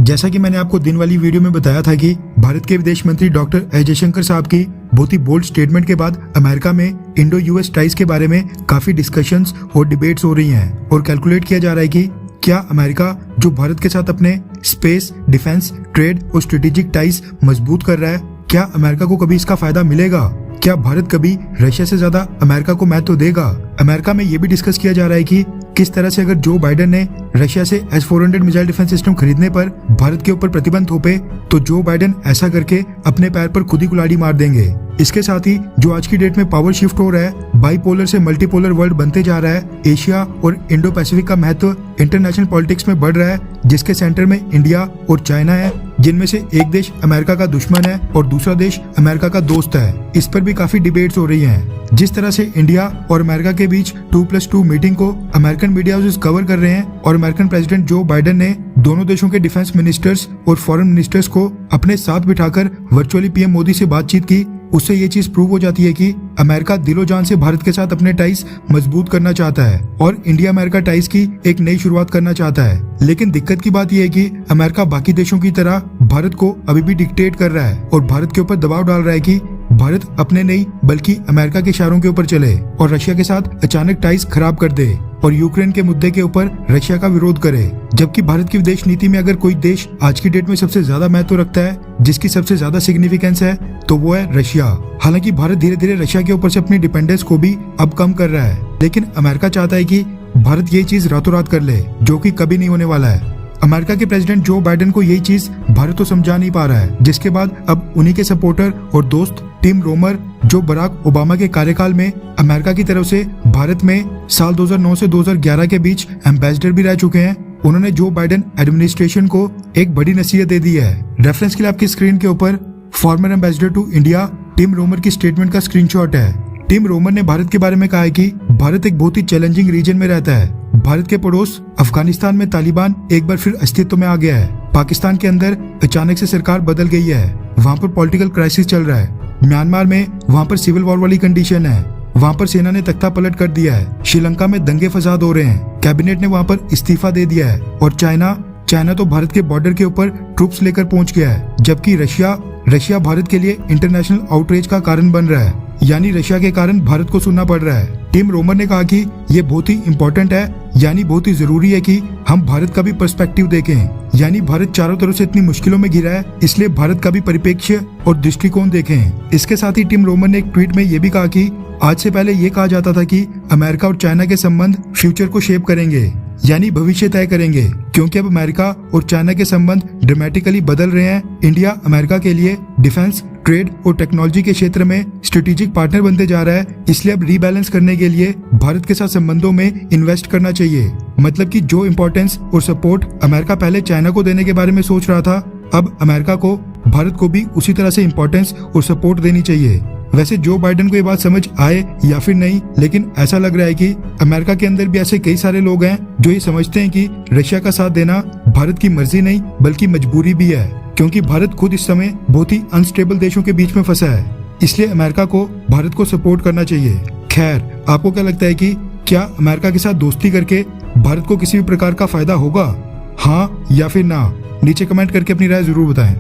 जैसा कि मैंने आपको दिन वाली वीडियो में बताया था कि भारत के विदेश मंत्री डॉक्टर एस जयशंकर साहब की बहुत ही बोल्ड स्टेटमेंट के बाद अमेरिका में इंडो यूएस टाइज के बारे में काफी डिस्कशंस और डिबेट्स हो रही हैं और कैलकुलेट किया जा रहा है कि क्या अमेरिका जो भारत के साथ अपने स्पेस, डिफेंस, ट्रेड और स्ट्रेटेजिक टाइज मजबूत कर रहा है, क्या अमेरिका को कभी इसका फायदा मिलेगा? क्या भारत कभी रशिया से ज्यादा अमेरिका को महत्व देगा? अमेरिका में ये भी डिस्कस किया जा रहा है कि किस तरह से अगर जो बाइडेन ने रशिया से S-400 मिसाइल डिफेंस सिस्टम खरीदने पर भारत के ऊपर प्रतिबंध थोपे तो जो बाइडेन ऐसा करके अपने पैर पर खुद ही कुल्हाड़ी मार देंगे। इसके साथ ही जो आज की डेट में पावर शिफ्ट हो रहा है, बाइपोलर से मल्टीपोलर वर्ल्ड बनते जा रहा है, एशिया और इंडो पैसिफिक का महत्व इंटरनेशनल पॉलिटिक्स में बढ़ रहा है, जिसके सेंटर में इंडिया और चाइना है, जिनमें से एक देश अमेरिका का दुश्मन है और दूसरा देश अमेरिका का दोस्त है। इस पर भी काफी डिबेट्स हो रही हैं। जिस तरह से इंडिया और अमेरिका के बीच 2+2 मीटिंग को अमेरिकन मीडिया हाउसेस कवर कर रहे हैं और अमेरिकन प्रेसिडेंट जो बाइडेन ने दोनों देशों के डिफेंस मिनिस्टर्स और फॉरेन मिनिस्टर्स को अपने साथ बिठाकर वर्चुअली पीएम मोदी से बातचीत की, उससे ये चीज प्रूव हो जाती है कि अमेरिका दिलो जान से भारत के साथ अपने टाइज मजबूत करना चाहता है और इंडिया अमेरिका टाइज की एक नई शुरुआत करना चाहता है। लेकिन दिक्कत की बात यह है कि अमेरिका बाकी देशों की तरह भारत को अभी भी डिक्टेट कर रहा है और भारत के ऊपर दबाव डाल रहा है कि भारत अपने नहीं बल्कि अमेरिका के इशारों के ऊपर चले और रशिया के साथ अचानक टाइज खराब कर दे और यूक्रेन के मुद्दे के ऊपर रशिया का विरोध करे। जबकि भारत की विदेश नीति में अगर कोई देश आज की डेट में सबसे ज्यादा महत्व रखता है, जिसकी सबसे ज्यादा सिग्निफिकेंस है, तो वो है रशिया। हालांकि भारत धीरे धीरे रशिया के ऊपर से अपनी डिपेंडेंस को भी अब कम कर रहा है, लेकिन अमेरिका चाहता है कि भारत ये चीज रातों रात कर ले, जो कि कभी नहीं होने वाला है। अमेरिका के प्रेसिडेंट जो बाइडेन को यही चीज भारत तो समझा नहीं पा रहा है, जिसके बाद अब उन्हीं के सपोर्टर और दोस्त टिम रोमर, जो बराक ओबामा के कार्यकाल में अमेरिका की तरफ से भारत में साल 2009 से 2011 के बीच एम्बेसडर भी रह चुके हैं, उन्होंने जो बाइडेन एडमिनिस्ट्रेशन को एक बड़ी नसीहत दे दी है। रेफरेंस के लिए आपकी स्क्रीन के ऊपर former ambassador to India Tim Roemer की स्टेटमेंट का स्क्रीनशॉट है। टिम रोमर ने भारत के बारे में कहा है कि भारत एक बहुत ही चैलेंजिंग रीजन में रहता है। भारत के पड़ोस अफगानिस्तान में तालिबान एक बार फिर अस्तित्व में आ गया है। पाकिस्तान के अंदर अचानक से सरकार बदल गई है, वहाँ पर पॉलिटिकल क्राइसिस चल रहा है। म्यांमार में वहाँ पर सिविल वॉर वाली कंडीशन है, वहाँ पर सेना ने तख्ता पलट कर दिया है। श्रीलंका में दंगे फसाद हो रहे हैं, कैबिनेट ने वहाँ पर इस्तीफा दे दिया है। और चाइना तो भारत के बॉर्डर के ऊपर ट्रूप्स लेकर पहुंच गया है, जबकि रशिया भारत के लिए इंटरनेशनल आउटरीच का कारण बन रहा है, यानी रशिया के कारण भारत को सुनना पड़ रहा है। टिम रोमर ने कहा कि ये बहुत ही इम्पोर्टेंट है, यानी बहुत ही जरूरी है कि हम भारत का भी पर्सपेक्टिव देखें, यानी भारत चारों तरफ से इतनी मुश्किलों में घिरा है, इसलिए भारत का भी परिप्रेक्ष्य और दृष्टिकोण देखें। इसके साथ ही टिम रोमर ने एक ट्वीट में ये भी कहा कि आज से पहले ये कहा जाता था कि अमेरिका और चाइना के संबंध फ्यूचर को शेप करेंगे, यानी भविष्य तय करेंगे, क्योंकि अब अमेरिका और चाइना के संबंध ड्रामेटिकली बदल रहे हैं। इंडिया अमेरिका के लिए डिफेंस, ट्रेड और टेक्नोलॉजी के क्षेत्र में स्ट्रेटेजिक पार्टनर बनते जा रहा है, इसलिए अब रीबैलेंस करने के लिए भारत के साथ संबंधों में इन्वेस्ट करना चाहिए। मतलब कि जो इम्पोर्टेंस और सपोर्ट अमेरिका पहले चाइना को देने के बारे में सोच रहा था, अब अमेरिका को भारत को भी उसी तरह से इम्पोर्टेंस और सपोर्ट देनी चाहिए। वैसे जो बाइडेन को ये बात समझ आए या फिर नहीं, लेकिन ऐसा लग रहा है कि अमेरिका के अंदर भी ऐसे कई सारे लोग हैं जो ये समझते हैं कि रशिया का साथ देना भारत की मर्जी नहीं बल्कि मजबूरी भी है, क्योंकि भारत खुद इस समय बहुत ही अनस्टेबल देशों के बीच में फंसा है, इसलिए अमेरिका को भारत को सपोर्ट करना चाहिए। खैर, आपको क्या लगता है कि क्या अमेरिका के साथ दोस्ती करके भारत को किसी भी प्रकार का फायदा होगा? हाँ या फिर ना? नीचे कमेंट करके अपनी राय जरूर बताएं।